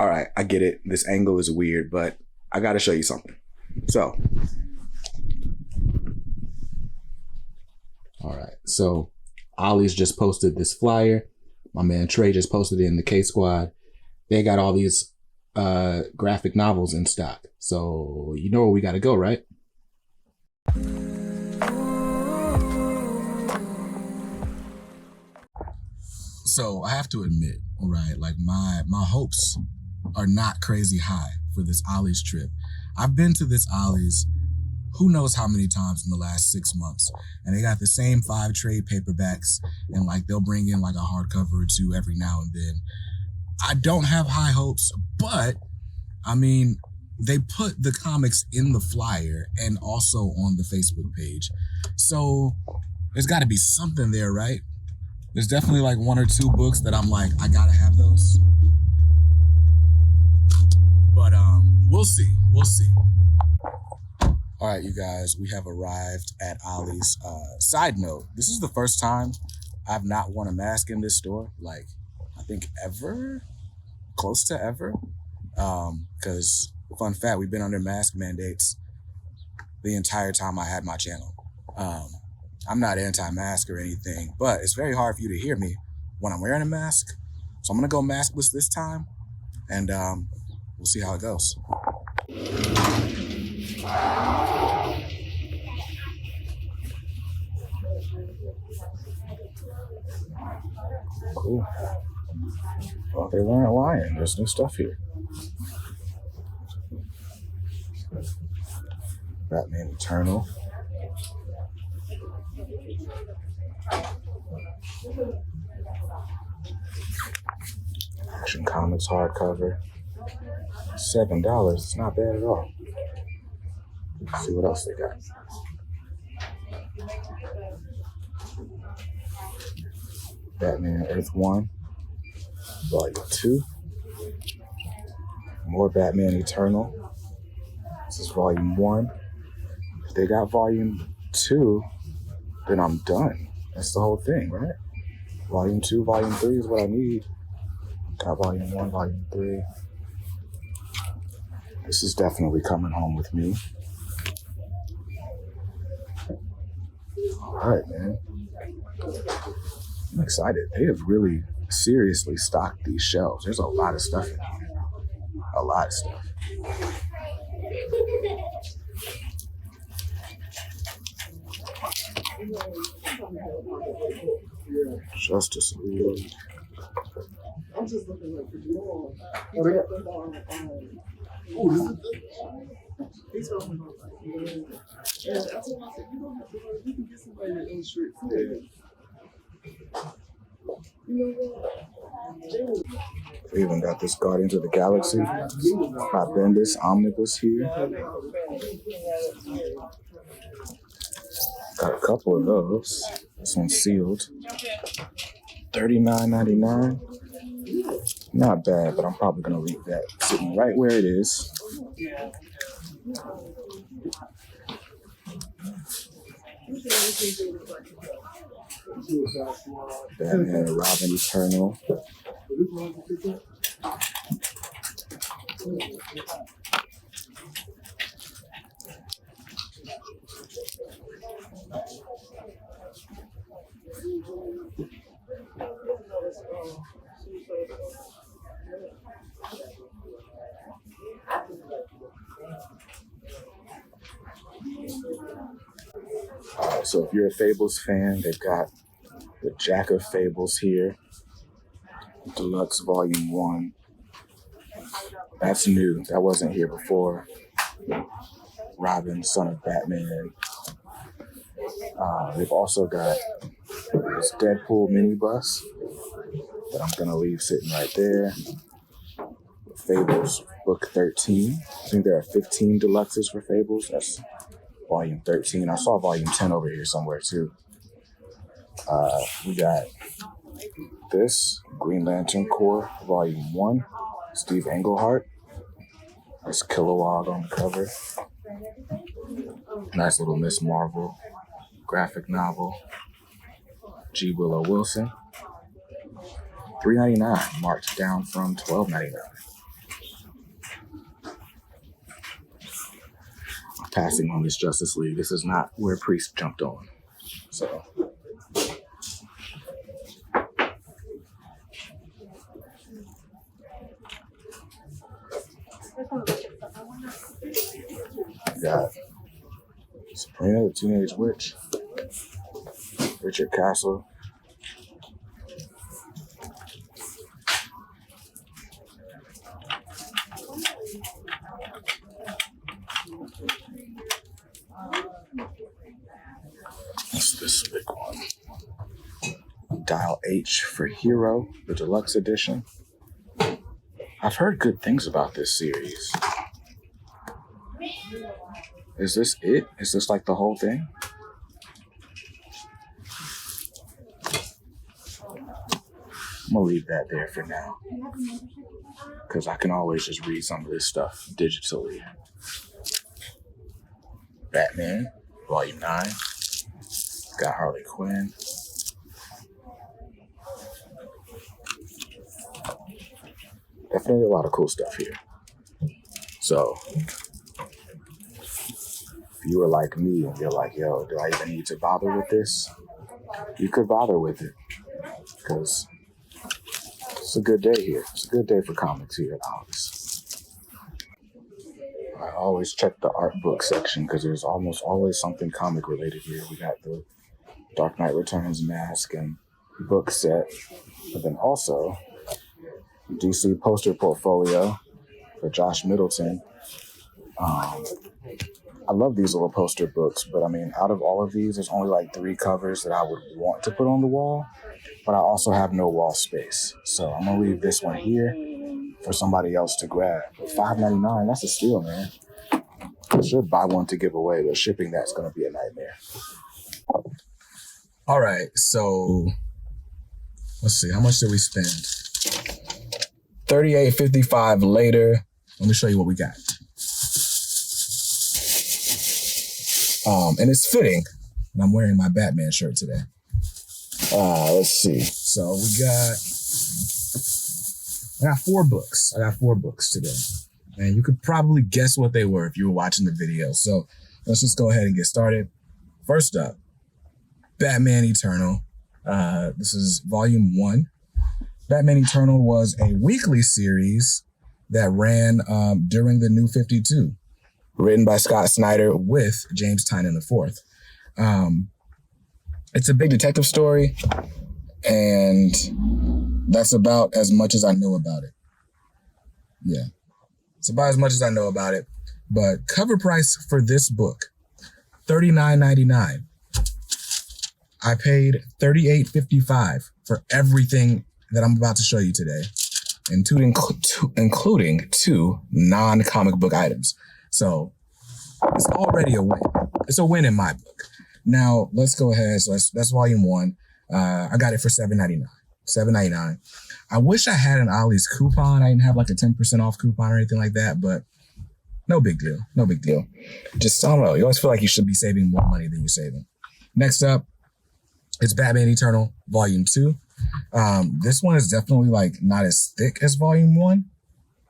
All right, I get it. This angle is weird, but I got to show you something. So, all right. So, Ollie's just posted this flyer. My man Trey just posted it in the K Squad. They got all these graphic novels in stock. So, you know where we got to go, right? So, I have to admit, right, like my hopes are not crazy high for this Ollie's trip. I've been to this Ollie's who knows how many times in the last 6 months, and they got the same 5 trade paperbacks, and like they'll bring in like a hardcover or 2 every now and then. I don't have high hopes, but I mean, they put the comics in the flyer and also on the Facebook page. So there's got to be something there, right? There's definitely like 1 or 2 books that I'm like, I gotta have those. But we'll see. All right, you guys, we have arrived at Ollie's. Side note, this is the first time I've not worn a mask in this store. Like, I think ever, close to ever. Because, fun fact, we've been under mask mandates the entire time I had my channel. I'm not anti-mask or anything, but it's very hard for you to hear me when I'm wearing a mask. So I'm going to go maskless this time, and we'll see how it goes. Cool. Well, they weren't lying. There's new stuff here. Batman Eternal. Action Comics hardcover. $7. It's not bad at all. Let's see what else they got. Batman Earth 1, Volume 2. More Batman Eternal. This is Volume 1. If they got Volume 2, then I'm done. That's the whole thing, right? Volume 2, Volume 3 is what I need. Got Volume 1, Volume 3. This is definitely coming home with me. All right, man. I'm excited. They have really seriously stocked these shelves. There's a lot of stuff in here. A lot of stuff. Justice League. I'm just looking like he's talking about like, yeah. And I told him, I said, you don't have to worry, you can get somebody to illustrate for you. You know what? We even got this Guardians of the Galaxy by Bendis Omnibus here. Got a couple of those. This one's sealed. $39.99. Not bad, but I'm probably gonna leave that sitting right where it is. Batman and Robin Eternal. So if you're a Fables fan, they've got the Jack of Fables here, Deluxe Volume 1. That's new. That wasn't here before. Robin, Son of Batman. They've also got this Deadpool minibus that I'm going to leave sitting right there. Fables Book 13. I think there are 15 deluxes for Fables. That's Volume 13. I saw Volume 10 over here somewhere too. We got this Green Lantern Corps Volume 1. Steve Englehart. There's Kilowog on the cover. Nice little Miss Marvel graphic novel. G. Willow Wilson. $3.99, marked down from $12.99. passing on this Justice League. This is not where Priest jumped on. So. Got Sabrina, the Teenage Witch, Richard Castle. What's this big one? Dial H for Hero, the deluxe edition. I've heard good things about this series. Is this it? Is this like the whole thing? I'm gonna leave that there for now, because I can always just read some of this stuff digitally. Batman, Volume 9. Got Harley Quinn. Definitely a lot of cool stuff here. So, if you were like me and you're like, yo, do I even need to bother with this? You could bother with it, because it's a good day here. It's a good day for comics here at Ollies. I always check the art book section because there's almost always something comic related here. We got the Dark Knight Returns mask and book set, but then also DC poster portfolio for Josh Middleton. I love these little poster books, but I mean, out of all of these, there's only like 3 covers that I would want to put on the wall, but I also have no wall space. So I'm gonna leave this one here for somebody else to grab. But $5.99, that's a steal, man. I should buy one to give away, but shipping that's gonna be a nightmare. All right, so let's see, how much did we spend? $38.55 later. Let me show you what we got. And it's fitting. And I'm wearing my Batman shirt today. Let's see. So I got 4 books. I got 4 books today. And you could probably guess what they were if you were watching the video. So let's just go ahead and get started. First up, Batman Eternal. This is volume 1. Batman Eternal was a weekly series that ran during the New 52, written by Scott Snyder with James Tynion IV. It's a big detective story, and that's about as much as I know about it. Yeah, it's about as much as I know about it. But cover price for this book, $39.99. I paid $38.55 for everything that I'm about to show you today, including 2 non-comic book items. So it's already a win. It's a win in my book. Now let's go ahead. So that's volume 1. I got it for $7.99. $7.99. I wish I had an Ollie's coupon. I didn't have like a 10% off coupon or anything like that, but no big deal. No big deal. Just, I don't know. You always feel like you should be saving more money than you're saving. Next up, it's Batman Eternal Volume 2. This one is definitely like not as thick as Volume 1,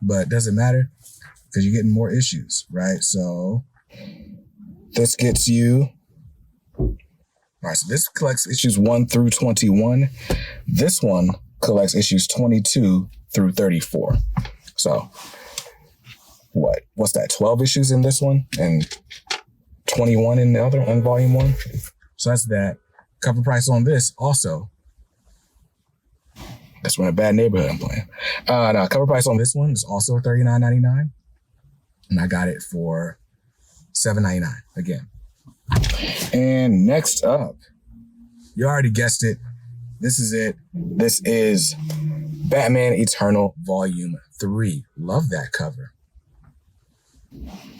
but doesn't matter because you're getting more issues, right? So this gets you, all right, so this collects issues 1 through 21. This one collects issues 22 through 34. So what's that, 12 issues in this one and 21 in the other, in Volume 1? So that's that. Cover price on this also. That's from a bad neighborhood I'm playing. Now, cover price on this one is also $39.99. And I got it for $7.99 again. And next up, you already guessed it. This is it. This is Batman Eternal Volume 3. Love that cover.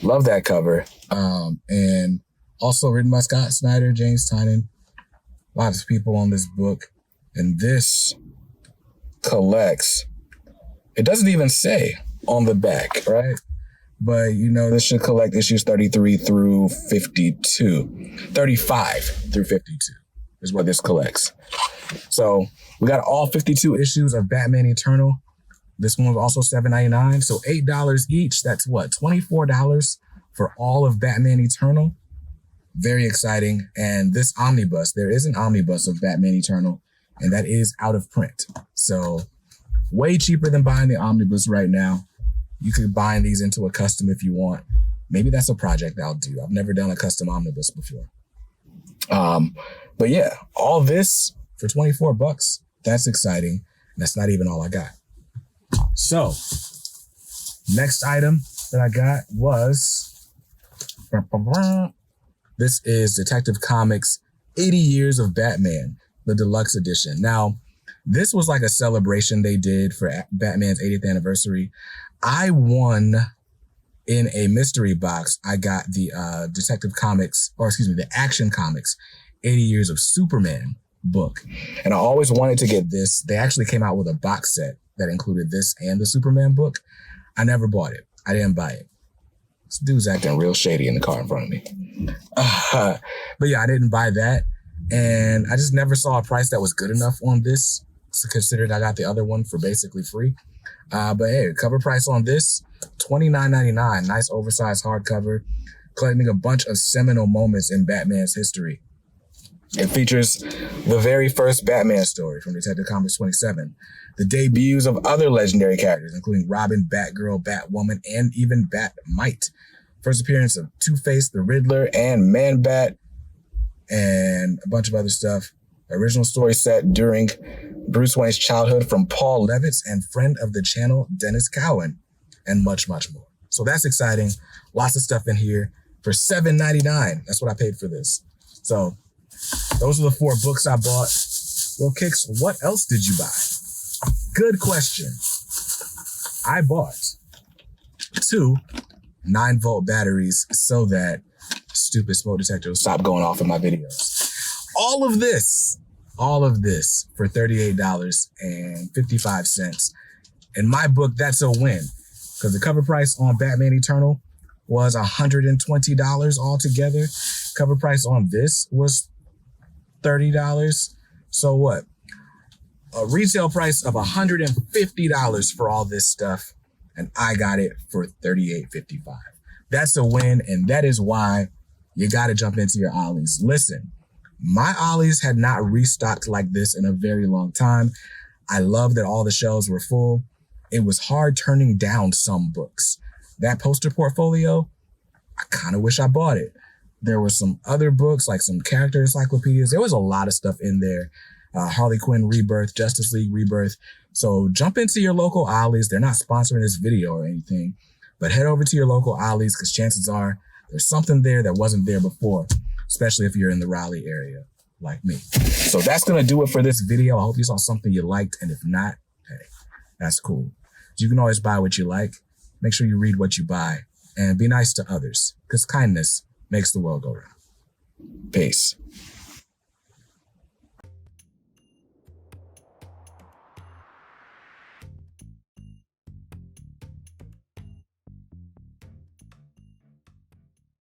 Love that cover. And also written by Scott Snyder, James Tynion. Lots of people on this book. And this collects, it doesn't even say on the back, right? But you know, this should collect issues 33 through 52. 35 through 52 is what this collects. So we got all 52 issues of Batman Eternal. This one was also $7.99. So $8 each. That's what, $24 for all of Batman Eternal. Very exciting. And this omnibus, there is an omnibus of Batman Eternal, and that is out of print. So way cheaper than buying the omnibus right now. You could bind these into a custom if you want. Maybe that's a project I'll do. I've never done a custom omnibus before. But yeah, all this for 24 bucks. That's exciting. And that's not even all I got. So next item that I got was, this is Detective Comics 80 Years of Batman, the deluxe edition. Now, this was like a celebration they did for Batman's 80th anniversary. I won in a mystery box. I got the the Action Comics 80 Years of Superman book. And I always wanted to get this. They actually came out with a box set that included this and the Superman book. I never bought it. I didn't buy it. This dude's acting real shady in the car in front of me. But yeah, I didn't buy that. And I just never saw a price that was good enough on this, so considered I got the other one for basically free. But hey, cover price on this, $29.99. Nice oversized hardcover, collecting a bunch of seminal moments in Batman's history. It features the very first Batman story from Detective Comics 27, the debuts of other legendary characters, including Robin, Batgirl, Batwoman, and even Batmite. First appearance of Two-Face, the Riddler, and Man-Bat, and a bunch of other stuff. Original story set during Bruce Wayne's childhood from Paul Levitz and friend of the channel, Dennis Cowan, and much, much more. So that's exciting. Lots of stuff in here for $7.99. That's what I paid for this. So those are the 4 books I bought. Well, Kicks, what else did you buy? Good question. I bought 2 9-volt batteries so that stupid smoke detector will stop going off in my videos. All of this for $38.55. In my book, that's a win, because the cover price on Batman Eternal was $120 altogether. Cover price on this was $30. So what? A retail price of $150 for all this stuff, and I got it for $38.55. That's a win, and that is why you got to jump into your ollies. Listen, my ollies had not restocked like this in a very long time. I love that all the shelves were full. It was hard turning down some books. That poster portfolio, I kind of wish I bought it. There were some other books, like some character encyclopedias. There was a lot of stuff in there. Harley Quinn Rebirth, Justice League Rebirth. So jump into your local ollies. They're not sponsoring this video or anything, but head over to your local ollies, because chances are there's something there that wasn't there before, especially if you're in the Raleigh area like me. So that's going to do it for this video. I hope you saw something you liked, and if not, hey, that's cool. You can always buy what you like. Make sure you read what you buy, and be nice to others, because kindness makes the world go round. Peace.